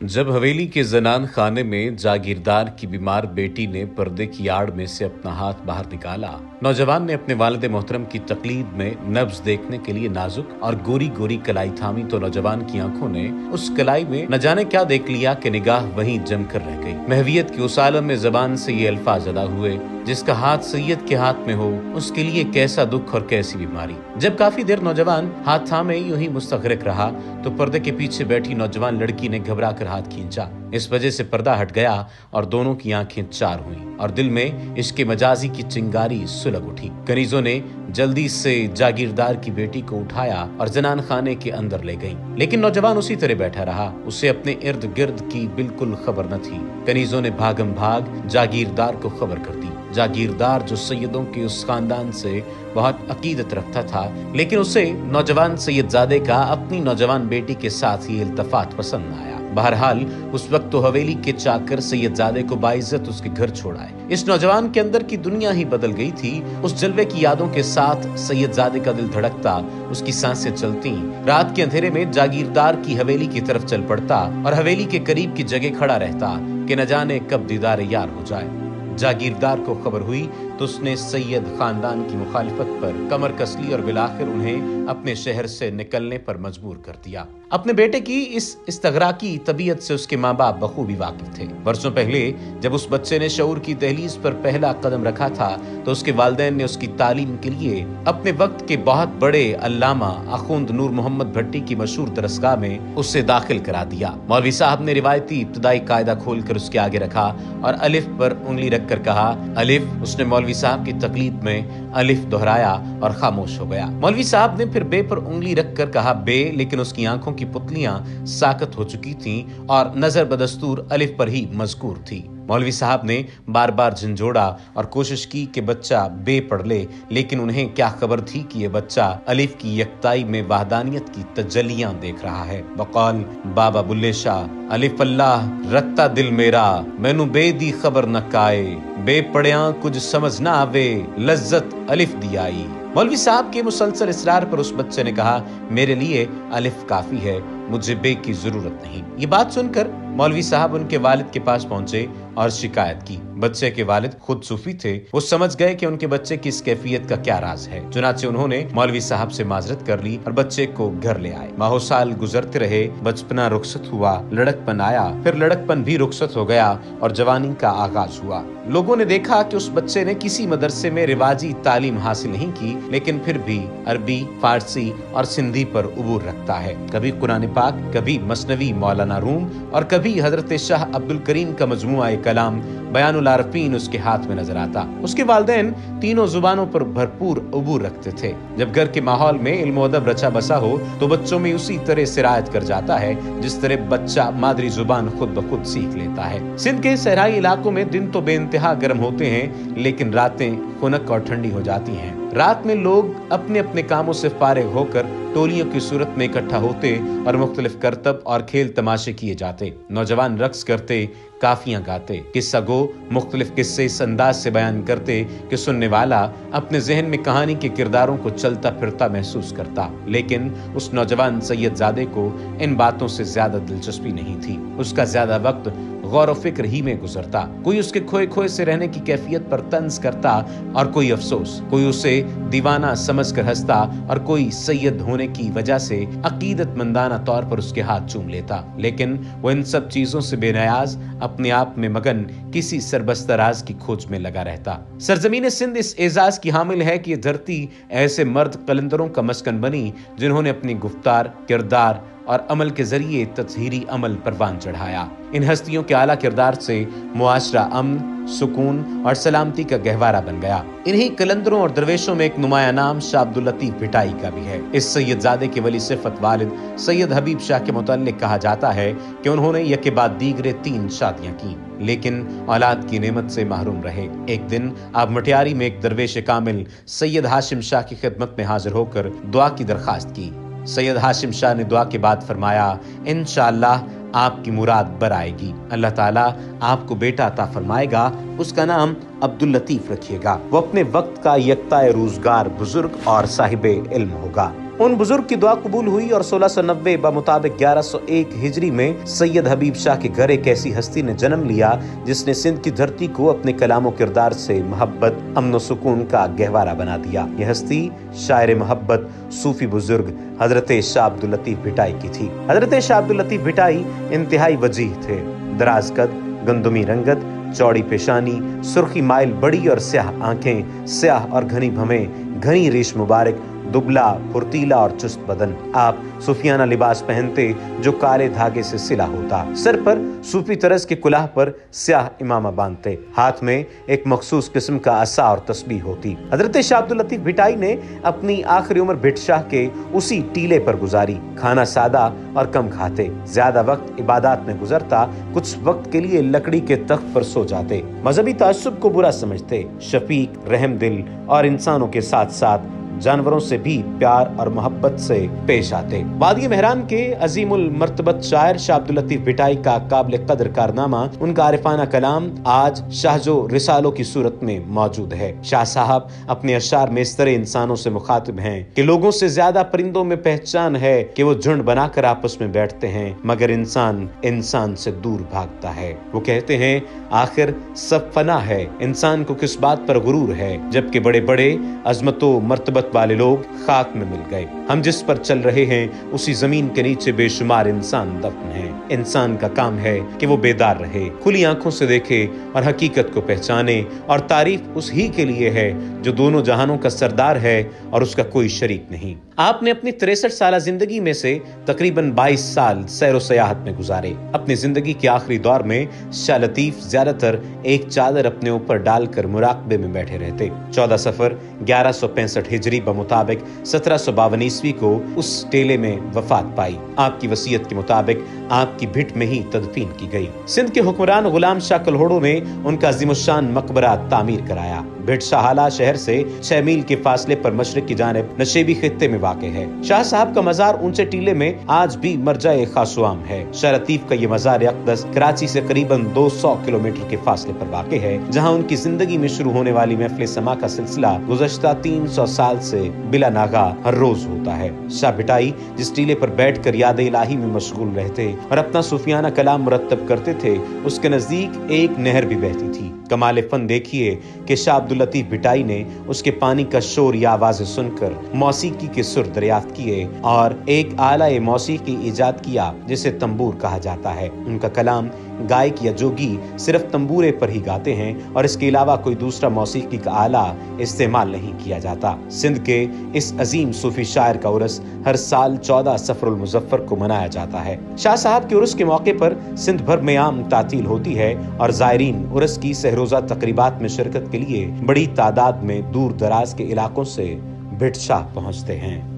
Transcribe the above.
जब हवेली के जनान खाने में जागीरदार की बीमार बेटी ने पर्दे की आड़ में से अपना हाथ बाहर निकाला, नौजवान ने अपने वालिद मोहतरम की तकलीद में नब्ज देखने के लिए नाजुक और गोरी गोरी कलाई थामी तो नौजवान की आंखों ने उस कलाई में न जाने क्या देख लिया कि निगाह वहीं जमकर रह गई। महवियत की उस आलम में जबान से ये अल्फाज अदा हुए, जिसका हाथ सैयद के हाथ में हो उसके लिए कैसा दुख और कैसी बीमारी। जब काफी देर नौजवान हाथ थामे यूं ही मुस्तगरिक रहा तो पर्दे के पीछे बैठी नौजवान लड़की ने घबरा कर हाथ खींचा। इस वजह से पर्दा हट गया और दोनों की आंखें चार हुईं और दिल में इश्क मजाजी की चिंगारी सुलग उठी। कनीजों ने जल्दी से जागीरदार की बेटी को उठाया और जनान खाने के अंदर ले गई, लेकिन नौजवान उसी तरह बैठा रहा। उसे अपने इर्द गिर्द की बिल्कुल खबर न थी। कनीजों ने भागम भाग जागीरदार को खबर कर दी। जागीरदार जो सैयदों के उस खानदान से बहुत अकीदत रखता था, लेकिन उसे नौजवान सैयदजादे का अपनी नौजवान बेटी के साथ ही इल्तफात पसंद आया। बहरहाल उस वक्त तो हवेली के चाकर सैयदजादे को बाइज्जत उसके घर छोड़ाए। इस नौजवान के अंदर की दुनिया ही बदल गई थी। उस जलवे की यादों के साथ सैयदजादे का दिल धड़कता, उसकी सांसें चलती। रात के अंधेरे में जागीरदार की हवेली की तरफ चल पड़ता और हवेली के करीब की जगह खड़ा रहता कि न जाने कब दीदार यार हो जाए। जागीरदार को खबर हुई तो उसने सैयद खानदान की मुखालिफत पर कमर कस ली और बिलाखिर उन्हें अपने शहर से निकलने पर मजबूर कर दिया। अपने बेटे की इस इस्तगराकी तबीयत से उसके माँ बाप बखूबी वाकिफ थे। बरसों पहले जब उस बच्चे ने शऊर की दहलीज पर पहला कदम रखा था तो उसके वालिदैन ने उसकी तालीम के लिए अपने वक्त के बहुत बड़े अल्लामा आखुंद नूर मोहम्मद भट्टी की मशहूर दरसगाह में उसे दाखिल करा दिया। मौलवी साहब ने रिवायती इब्तदाई कायदा खोलकर उसके आगे रखा और अलिफ पर उंगली रखकर कहा अलिफ। उसने मौलवी साहब की तकलीद में अलिफ दोहराया और खामोश हो गया। मौलवी साहब ने फिर बे पर उंगली रखकर कहा बे, लेकिन उसकी आंखों की पुतलियां साकत हो चुकी थीं और नजर बदस्तूर अलिफ पर ही मजकूर थी। मौलवी साहब ने बार बार झंझोड़ा और कोशिश की कि बच्चा बे पढ़ ले, लेकिन उन्हें क्या खबर थी कि ये बच्चा अलिफ की यकताई में वहदानियत की तजल्लियां देख रहा है। बकौल बाबा बुल्ले शाह अलिफ अल्लाह रखता दिल मेरा, मैनू बे दी खबर न काए, बे पढ़िया कुछ समझ ना आवे, लज्जत अलिफ दी आई। मौलवी साहब के मुसलसल इसरार पर उस बच्चे ने कहा मेरे लिए अलिफ काफी है, मुझे बे की जरूरत नहीं। ये बात सुनकर मौलवी साहब उनके वालिद के पास पहुंचे और शिकायत की। बच्चे के वालिद खुद सूफी थे, वो समझ गए कि उनके बच्चे की इस कैफियत का क्या राज है। चुनाचे उन्होंने मौलवी साहब से माजरत कर ली और बच्चे को घर ले आए। माहो साल गुजरते रहे, बचपना रुखसत हुआ, लड़कपन आया, फिर लड़कपन भी रुखसत हो गया और जवानी का आगाज हुआ। लोगों ने देखा कि उस बच्चे ने किसी मदरसे में रिवाजी तालीम हासिल नहीं की, लेकिन फिर भी अरबी, फारसी और सिंधी पर उबूर रखता है। कभी कुरान पाक, कभी मसनवी मौलाना रूम और कभी हजरत शाह अब्दुल करीम का मजमुआ कलाम बयानुल आरफीन उसके हाथ में नजर आता। उसके वालिदैन तीनों जुबानों पर भरपूर उबूर रखते थे। जब घर के माहौल में इल्म अदब रचा बसा हो तो बच्चों में उसी तरह सिरायत कर जाता है जिस तरह बच्चा मादरी जुबान खुद ब खुद सीख लेता है। सिंध के सहराई इलाकों में दिन तो बेइंतहा गर्म होते हैं, लेकिन रातें खुनक और ठंडी हो जाती हैं। रात में लोग अपने अपने कामों से फारिग होकर टोलियों की सूरत में इकट्ठा होते और मुख्तलिफ करतब और खेल तमाशे किए जाते। नौजवान रक्स करते, काफियां गाते, किस्सा गो मुख्तलिफ किस्से इस अंदाज से बयान करते कि सुनने वाला अपने जहन में कहानी के किरदारों को चलता फिरता महसूस करता। लेकिन उस नौजवान सैयदजादे को इन बातों से ज्यादा दिलचस्पी नहीं थी। उसका ज्यादा वक्त गौर फिक्र ही में गुजरता। कोई उसके खोए खोए से रहने की कैफियत पर तंज करता और कोई अफसोस। कोई उसे दीवाना समझकर हंसता और कोई सैयद होने की वजह से अकीदतमंदाना तौर पर उसके हाथ चूम लेता। लेकिन वो इन सब चीजों से बेनियाज, अपने आप में मगन किसी सरबस्तराज की खोज में लगा रहता। सरजमीन सिंध इस एजाज की हामिल है कि ये धरती ऐसे मर्द कलंदरों का मस्कन बनी जिन्होंने अपनी गुफ्तार, किरदार और अमल के जरिए तत्हीरी अमल परवान चढ़ाया। इन हस्तियों के आला किरदार से मुआशरा अमन, सुकून और सलामती का गहवारा बन गया। इन्हीं कलंदरों और दरवेशों में एक नुमाया नाम शाह अब्दुल लतीफ भिटाई का भी है। इस सैयदजादे के वली सिफत वालिद सैयद हबीब शाह के मुतल्लिक कहा जाता है कि उन्होंने यके बाद दीगरे 3 शादियां की, लेकिन औलाद की नेमत से महरूम रहे। एक दिन आप मटियारी में एक दरवेश कामिल सैयद हाशिम शाह की खिदमत में हाजिर होकर दुआ की दरखास्त की। सैयद हाशिम शाह ने दुआ के बाद फरमाया इंशाअल्लाह आपकी मुराद बर आएगी, अल्लाह ताला आपको बेटा अता फरमाएगा, उसका नाम अब्दुल लतीफ रखिएगा। वो अपने वक्त का यकता रोजगार बुजुर्ग और साहिबे इल्म होगा। उन बुजुर्ग की दुआ कबूल हुई और 1690 बमुताबिक 1101 हिजरी में सैयद हबीब शाह के घर एक ऐसी हस्ती ने जन्म लिया जिसने सिंध की धरती को अपने कलामो किरदार से मोहब्बत, अमन और सुकून का गहवारा बना दिया। यह हस्ती शायर मोहब्बत, सूफी बुजुर्ग हजरत शाह अब्दुल लतीफ भिटाई की थी। हजरत शाह अब्दुल लतीफ भिटाई इंतहाई वजीह थे। दराज कद, गंदुमी रंगत, चौड़ी पेशानी, सुर्खी माइल बड़ी और स्याह आंखें, स्याह और घनी भवें, घनी रेश मुबारक, दुबला, फुर्तीला और चुस्त बदन। आप सूफियाना लिबास पहनते जो काले धागे से सिला होता। सर पर सूफी तरज के कुलाह पर स्याह इमामा बांधते। हाथ में एक मखसूस किस्म का असा और तस्बीह होती। हजरत शाह अब्दुल लतीफ भिटाई ने अपनी आखिरी उम्र भिट शाह के उसी टीले पर गुजारी। खाना सादा और कम खाते, ज्यादा वक्त इबादत में गुजरता, कुछ वक्त के लिए लकड़ी के तख्त पर सो जाते। मजहबी तासुब को बुरा समझते, शफीक, रहमदिल और इंसानों के साथ साथ जानवरों से भी प्यार और मोहब्बत से पेश आते। वादी मेहरान के अजीमुल मर्तबत शायर शाह अब्दुल लतीफ भिटाई का काबिल कदर कारनामा, उनका आरिफाना कलाम आज शाहजो रिसालों की सूरत में मौजूद है। शाह साहब अपने अशार में इस तरह इंसानों से मुखातिब हैं कि लोगों से ज्यादा परिंदों में पहचान है कि वो झुंड बनाकर आपस में बैठते हैं, मगर इंसान इंसान से दूर भागता है। वो कहते हैं आखिर सब फना है, इंसान को किस बात पर गुरूर है, जबकि बड़े बड़े अजमतो मर्तबत वाले लोग खाक में मिल गए। हम जिस पर चल रहे हैं उसी जमीन के नीचे बेशुमार इंसान दफन हैं। इंसान का काम है कि वो बेदार रहे, खुली आंखों से देखे और हकीकत को पहचाने, और तारीफ उस ही के लिए है जो दोनों जहानों का सरदार है और उसका कोई शरीक नहीं। आपने अपनी 63 साल जिंदगी में से तकरीबन 22 साल सैर व सयाहत में गुजारे। अपनी जिंदगी के आखिरी दौर में शाह लतीफ ज्यादातर एक चादर अपने ऊपर डालकर मुराकबे में बैठे रहते। 14 सफर 1165 हिजरी बमुताबिक 1752 ईस्वी को उस टेले में वफात पाई। आपकी वसीयत के मुताबिक आपकी भिट में ही तदफीन की गई। सिंध के हुक्मरान गुलाम शाह कल्होड़ो ने उनका अजीमुशान मकबरा तामीर कराया। भिट शाहला शहर से 6 मील के फासले पर मशरिक की जानिब नशेबी खित्ते में वाक़ है। शाह साहब का मजार ऊंचे टीले में आज भी मरजाए खासुआम है। शाह लतीफ का ये मजार अक़दस कराची से करीबन 200 किलोमीटर के फासले पर वाक़ है, जहां उनकी जिंदगी में शुरू होने वाली महफिल समा का सिलसिला गुज़श्ता 300 साल से बिला नागा हर रोज होता है। शाह भिटाई जिस टीले पर बैठकर याद इलाही में मशगूल रहते और अपना सूफियाना कलाम मुरत्तब करते थे, उसके नजदीक एक नहर भी बहती थी। कमाल फन देखिए कि शाह अब्दुल लतीफ भिटाई ने उसके पानी का शोर या आवाज़ें सुनकर मौसीकी के सुर दरियाफ्त किए और एक आला मौसीकी ईजाद किया जिसे तंबूर कहा जाता है। उनका कलाम गायक या जोगी सिर्फ तंबूरे पर ही गाते हैं और इसके अलावा कोई दूसरा मौसीकी का आला इस्तेमाल नहीं किया जाता। सिंध के इस अजीम सूफी शायर का उर्स हर साल 14 सफरुल मुजफ्फर को मनाया जाता है। शाह साहब के उर्स के मौके पर सिंध भर में आम तातील होती है और ज़ायरीन उर्स की सहरोजा तकरीबात में शिरकत के लिए बड़ी तादाद में दूर दराज के इलाकों से भिट शाह पहुंचते हैं।